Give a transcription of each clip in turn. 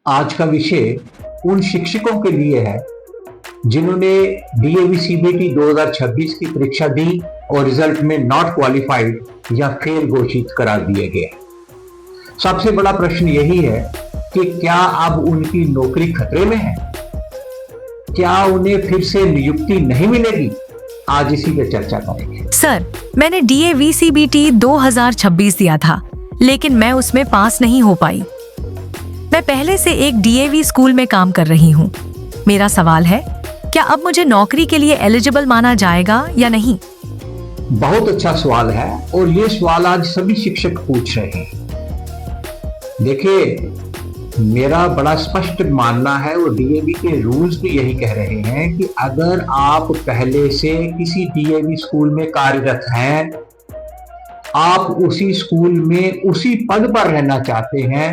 आज का विषय उन शिक्षकों के लिए है जिन्होंने डीएवी सीबीटी 2026 की परीक्षा दी और रिजल्ट में नॉट क्वालिफाइड या फेल घोषित करार दिए गए। सबसे बड़ा प्रश्न यही है कि क्या अब उनकी नौकरी खतरे में है? क्या उन्हें फिर से नियुक्ति नहीं मिलेगी? आज इसी पे चर्चा करेंगे। सर, मैंने डीएवी सीबीटी 2026 दिया था, लेकिन मैं उसमें पास नहीं हो पाई। मैं पहले से एक डीएवी स्कूल में काम कर रही हूँ। मेरा सवाल है, क्या अब मुझे नौकरी के लिए एलिजिबल माना जाएगा या नहीं? बहुत अच्छा सवाल है और ये सवाल आज सभी शिक्षक पूछ रहे हैं। देखिए, मेरा बड़ा स्पष्ट मानना है और डीएवी के रूल्स भी यही कह रहे हैं कि अगर आप पहले से किसी डीएवी स्कूल में कार्यरत हैं, आप उसी स्कूल में उसी पद पर रहना चाहते हैं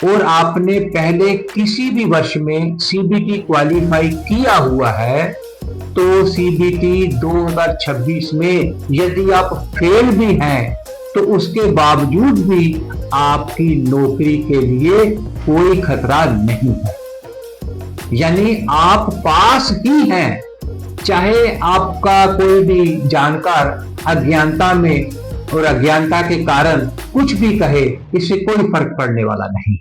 और आपने पहले किसी भी वर्ष में सीबीटी क्वालिफाई किया हुआ है, तो सीबीटी 2026 में यदि आप फेल भी हैं तो उसके बावजूद भी आपकी नौकरी के लिए कोई खतरा नहीं है। यानी आप पास ही हैं, चाहे आपका कोई भी जानकार अज्ञानता में और अज्ञानता के कारण कुछ भी कहे, इससे कोई फर्क पड़ने वाला नहीं।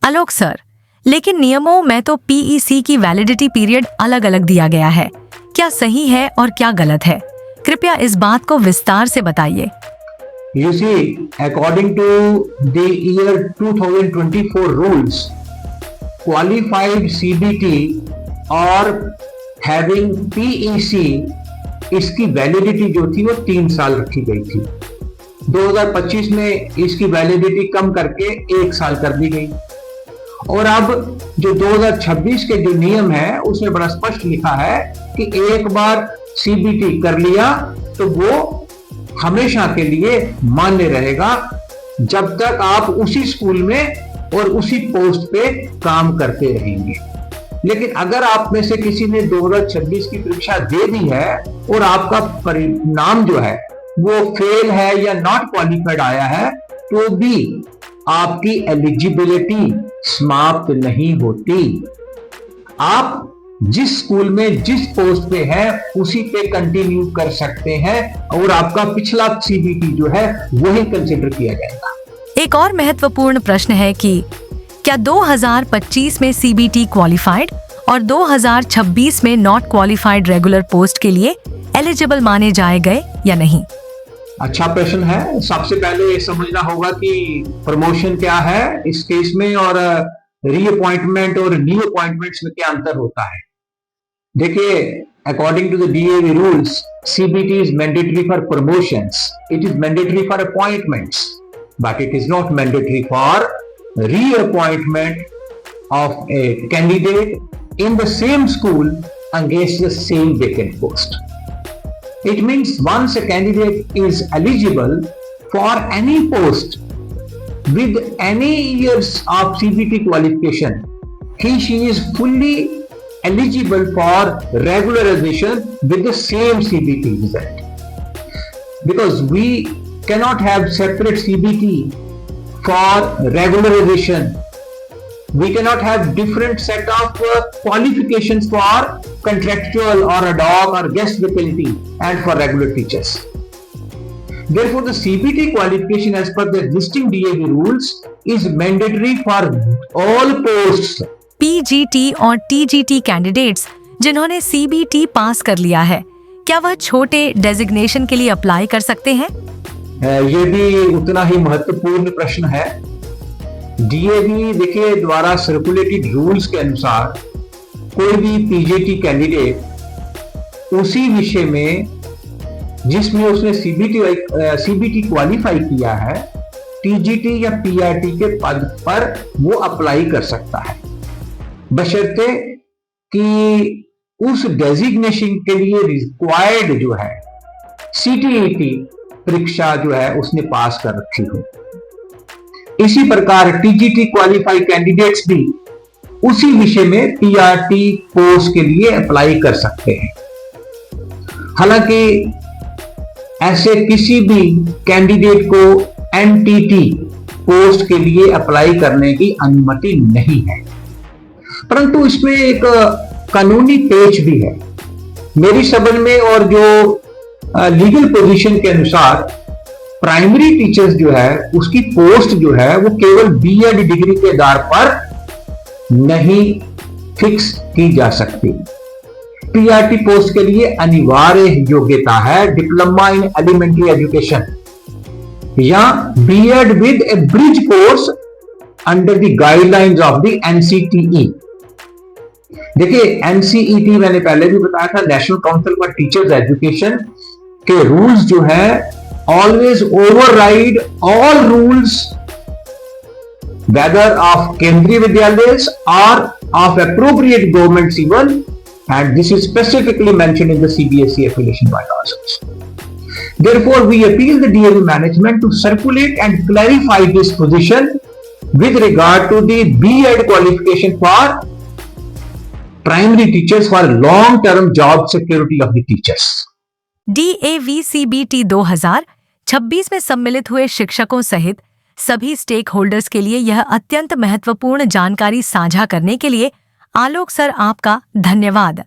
आलोक सर, लेकिन नियमों में तो पीईसी की वैलिडिटी पीरियड अलग अलग दिया गया है। क्या सही है और क्या गलत है? कृपया इस बात को विस्तार से बताइए। You see, according to the year 2024 rules, qualified CBT और having PEC, इसकी वैलिडिटी जो थी वो 3 साल रखी गई थी। 2025 में इसकी वैलिडिटी कम करके 1 साल कर दी गई और अब जो 2026 के जो नियम है उसमें बड़ा स्पष्ट लिखा है कि एक बार सीबीटी कर लिया तो वो हमेशा के लिए मान्य रहेगा जब तक आप उसी स्कूल में और उसी पोस्ट पे काम करते रहेंगे। लेकिन अगर आप में से किसी ने 2026 की परीक्षा दे दी है और आपका परिणाम जो है वो फेल है या नॉट क्वालिफाइड आया है, तो भी आपकी एलिजिबिलिटी समाप्त नहीं होती। आप जिस स्कूल में जिस पोस्ट पे है उसी पे कंटिन्यू कर सकते हैं और आपका पिछला सीबीटी जो है वही कंसिडर किया जाएगा। एक और महत्वपूर्ण प्रश्न है कि क्या 2025 में सीबीटी क्वालिफाइड और 2026 में नॉट क्वालिफाइड रेगुलर पोस्ट के लिए एलिजिबल माने जाए गए या नहीं? अच्छा प्रश्न है। सबसे पहले ये समझना होगा कि प्रमोशन क्या है इस केस में और रीअपॉइंटमेंट और न्यू अपॉइंटमेंट्स में क्या अंतर होता है। देखिए, according to the DAV rules, CBT is mandatory for promotions, it is mandatory for appointments, but it is not mandatory for reappointment of a candidate in the same school against the same vacant post. It means once a candidate is eligible for any post with any years of CBT qualification, she is fully eligible for regular admission with the same CBT result. Because we cannot have separate CBT for regular admission. We cannot have different set of qualifications for contractual or ad hoc or guest faculty and for regular teachers. Therefore, the CBT qualification as per the existing DAV rules is mandatory for all posts. PGT और TGT candidates जिन्होंने CBT पास कर लिया है, क्या वह छोटे designation के लिए अप्लाई कर सकते हैं? ये भी उतना ही महत्वपूर्ण प्रश्न है। डीएवी देखिए द्वारा सर्कुलेटेड रूल्स के अनुसार कोई भी पीजीटी कैंडिडेट उसी विषय में जिसमें उसने सीबीटी क्वालिफाई किया है, टीजीटी या पीआरटी के पद पर वो अप्लाई कर सकता है, बशर्ते कि उस डेजिग्नेशन के लिए रिक्वायर्ड जो है सीटीईटी परीक्षा जो है उसने पास कर रखी हो। इसी प्रकार टीजीटी क्वालिफाई कैंडिडेट्स भी उसी विषय में पीआरटी कोर्स के लिए अप्लाई कर सकते हैं। हालांकि ऐसे किसी भी कैंडिडेट को एनटीटी पोस्ट के लिए अप्लाई करने की अनुमति नहीं है। परंतु इसमें एक कानूनी पेच भी है मेरी समझ में, और जो लीगल पोजीशन के अनुसार प्राइमरी टीचर्स जो है उसकी पोस्ट जो है वो केवल बीएड डिग्री के आधार पर नहीं फिक्स की जा सकती। पीआरटी पोस्ट के लिए अनिवार्य योग्यता है डिप्लोमा इन एलिमेंट्री एजुकेशन या BEd with a bridge course under the guidelines of the NCTE. देखिए एनसीईटी मैंने पहले भी बताया था, national council for teachers education के रूल्स जो है always override all rules whether of Kendriya Vidyalaya और of appropriate governments even, and this is specifically mentioned in the CBSE affiliation bylaws. Therefore, we appeal the DAV management to circulate and clarify this position with regard to the B.Ed qualification for primary teachers for long-term job security of the teachers. DAVCBT 2026 में सम्मिलित हुए शिक्षकों सहित सभी stake holders के लिए यह अत्यंत महत्वपूर्ण जानकारी साझा करने के लिए आलोक सर आपका धन्यवाद।